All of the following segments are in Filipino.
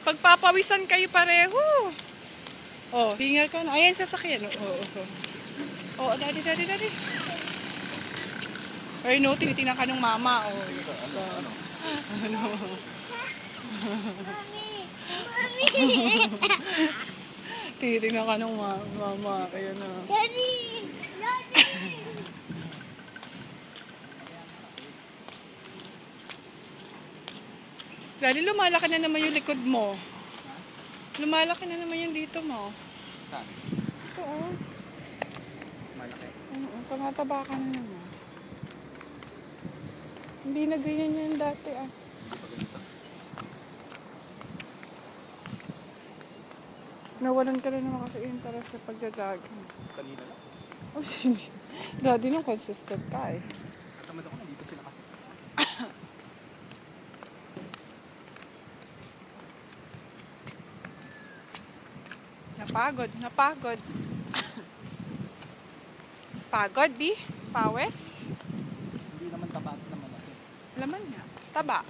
Pagpapawisan kayo pareho. Oh, hingal ka na. Ayan, sasakyan. Oh, daddy. Ay, no, tinitingnan ka ng mama. Oh, ano? Mami! Tinitingnan ka ng mama. Kaya na. Daddy! Daddy, lumalaki na naman yung likod mo. Lumalaki na naman yung dito mo. Saan? Ito, oh. Malaki. Tumataba ka na naman. Hindi na ganyan yan dati, ah. Nawalan ka rin naman kasi interest sa pagja-jogging. Kanina lang. Oh, Daddy, nung consistent ka eh. Katamad ako, nandito sila kasi. Napagod. Pagod, B? Pawes? Hindi naman tapat naman ako. Laman nga. Taba.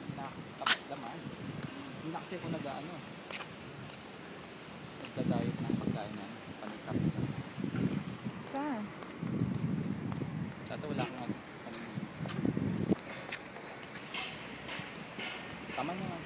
Tapat naman. Hindi na kasi ako nag-ano. Nagda-diet ng pagkain na panikap. Saan? Dati wala akong ano. Tama na.